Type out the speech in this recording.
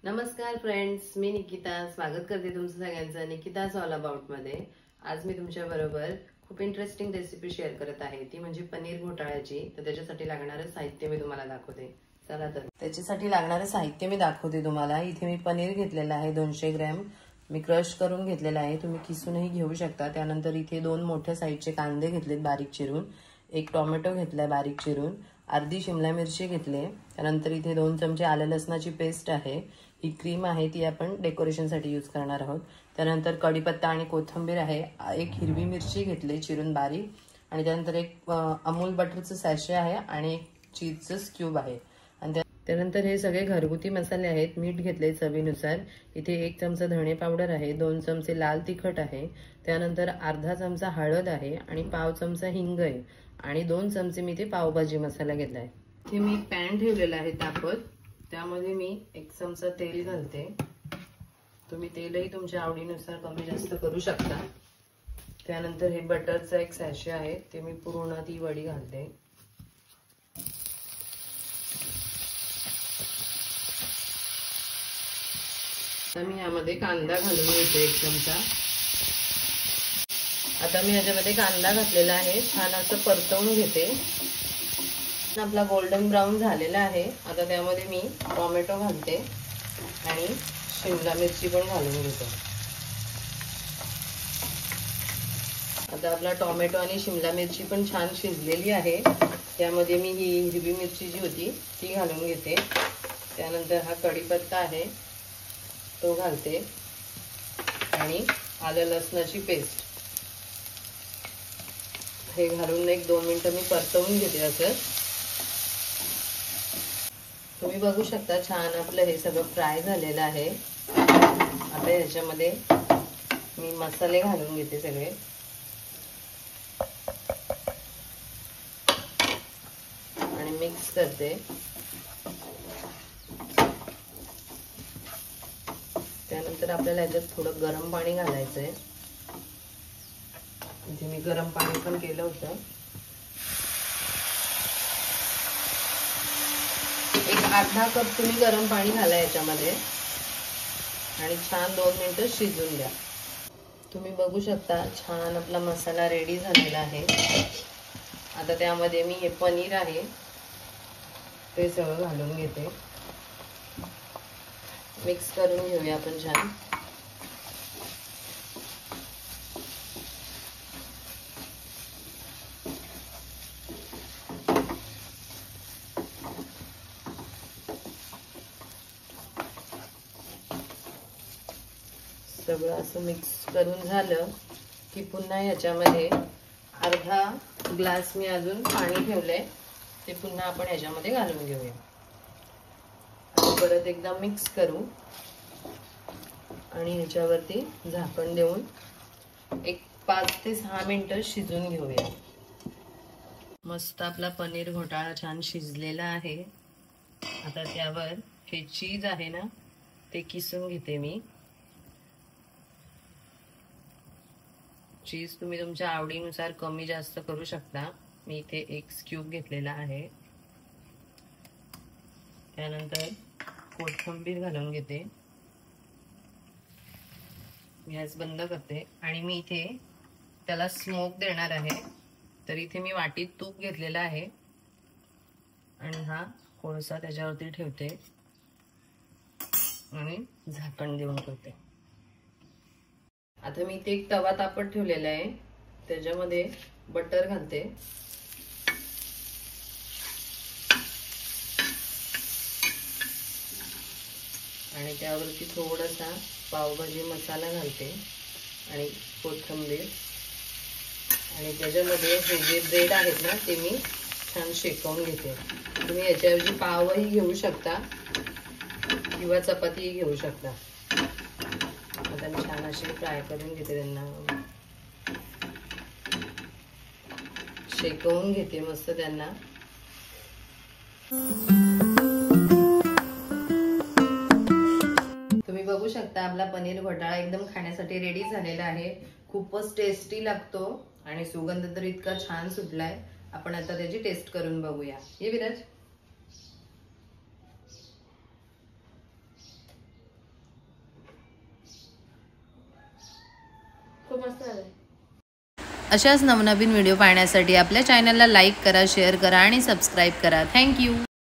नमस्कार फ्रेंड्स, मी निकिता स्वागत करते तुमचं सगळ्यांचं निकिताज ऑल अबाउट मध्ये। आज मी तुमच्या बरोबर खूप इंटरेस्टिंग रेसिपी शेअर करत आहे, ती म्हणजे पनीर घोटाळ्याची। तर त्याच्यासाठी लागणारे साहित्य मी तुम्हाला दाखवते। चला तर त्याच्यासाठी लागणारे साहित्य मी दाखवते तुम्हाला। इथे मी पनीर घेतलेला आहे 200 ग्रॅम, मी क्रश करून घेतलेला आहे, तुम्ही किसूनही घेऊ शकता। त्यानंतर इथे 2 मोठ्या साईजचे कांदे घेतलेत बारीक चिरून, एक टोमॅटो घेतलाय बारीक चिरून, अर्धी शिमला मिरची घेतले। त्यानंतर इथे 2 चमचे आलं लसणाची पेस्ट आहे, ही क्रीम आहे, ती आपण डेकोरेशन साठी यूज करणार आहोत। त्यानंतर कढीपत्ता आणि कोथिंबीर आहे, एक हिरवी मिरची घेतली चिरून बारीक, आणि त्यानंतर एक अमूल बटरचं सॅशे आहे आणि एक चीजचं क्यूब आहे। आणि त्यानंतर हे सगळे घरगुती मसाले आहेत। मीठ घेतले चवीनुसार, इथे 1 चमचा धणे पावडर आहे, 2 चमचे लाल तिखट आहे, त्यानंतर अर्धा चमचा हळद आहे आणि पाव चमचा हिंग आहे, आणि 2 चमचे मी ते पावभाजी मसाला घेतलाय। इथे मी पॅन ठेवलेला आहे तापत, त्यामध्ये मी 1 चमचा तेल घालते। तुम्ही तेलही तुमच्या आवडीनुसार कमी जास्त करू शकता। त्यानंतर हे बटरचा एक सॅशे आहे, ते मी पूर्ण ती वडी घालते। आता मी यामध्ये कांदा घालून घेते 1 चमचा। आता मी याच्यामध्ये कांदा घातलेला आहे, छान असं परतवून घेते। आपला गोल्डन ब्राउन झालेला आहे। आता त्यामध्ये मी टोमॅटो घालते आणि शिमला मिरची पण घालून घेते। आता आपला टोमॅटो आणि शिमला मिरची पण छान शिजलेली आहे। त्यामध्ये मी ही हिरवी मिरची जी होती ती घालून घेते। त्यानंतर हा कढीपत्ता आहे तो घालते आणि आलं लसणाची पेस्ट हे घालून 1-2 मिनिटं मी परतवून घेते असं। तुम्ही बघू शकता छान आपलं हे सगळं फ्राय झालेलं आहे। आता ह्याच्यामध्ये मी मसाले घालून घेते सगळे, आणि मिक्स करते। त्यानंतर आपल्याला याच्यात थोडं गरम पाणी घालायचंय। इथे मी गरम पाणी पण केलं होतं। एक अर्धा कप तुम्ही गरम पाणी घाला याच्यामध्ये, आणि छान 2 मिनिटं शिजून द्या। तुम्ही बघू शकता छान आपला मसाला रेडी झालेला आहे। आता त्यामध्ये मी हे पनीर आहे ते सगळं घालून घेते, मिक्स करून घेऊया आपण छान। सगळं असं मिक्स करून झालं की पुन्हा ह्याच्यामध्ये अर्धा ग्लास मी अजून पाणी ठेवलंय, ते पुन्हा आपण ह्याच्यामध्ये घालून घेऊया। आणि परत एकदा मिक्स करू आणि ह्याच्यावरती झाकण देऊन एक 5 ते 6 मिनिटं शिजून घेऊया। मस्त आपला पनीर घोटाळा छान शिजलेला आहे। आता त्यावर हे चीज आहे ना ते किसून घेते मी। चीज तुम्ही तुमच्या आवडीनुसार कमी जास्त करू शकता। मी इथे 1 क्यूब घेतलेला आहे। त्यानंतर कोथिंबीर घालून घेते, गॅस बंद करते, आणि मी इथे त्याला स्मोक देणार आहे। तर इथे मी वाटीत तूप घेतलेला आहे आणि हा कोळसा त्याच्यावरती ठेवते आणि झाकण देऊन ठेवते। आता मी इथे एक तवा तापत ठेवलेला आहे, त्याच्यामध्ये बटर घालते, आणि त्यावरती थोडासा पावभाजी मसाला घालते आणि कोथिंबीर, आणि त्याच्यामध्ये हे जे ब्रेड आहेत ना ते मी छान शेकवून घेते। तुम्ही याच्याऐवजी पावही घेऊ शकता किंवा चपातीही घेऊ शकता। आता मी छान असे फ्राय करून घेते, त्यांना शेकवून घेते मस्त त्यांना। तुम्ही बघू शकता आपला पनीर घोटाळा एकदम खाण्यासाठी रेडी झालेला आहे। खूपच टेस्टी लागतो आणि सुगंध तर इतका छान सुटलाय। आपण आता त्याची टेस्ट करून बघूया। ये विराज। खूप मस्त झालंय. अशाच नवनवीन व्हिडिओ पाहण्यासाठी आपल्या चॅनलला लाईक करा, शेअर करा आणि सबस्क्राईब करा. थँक्यू.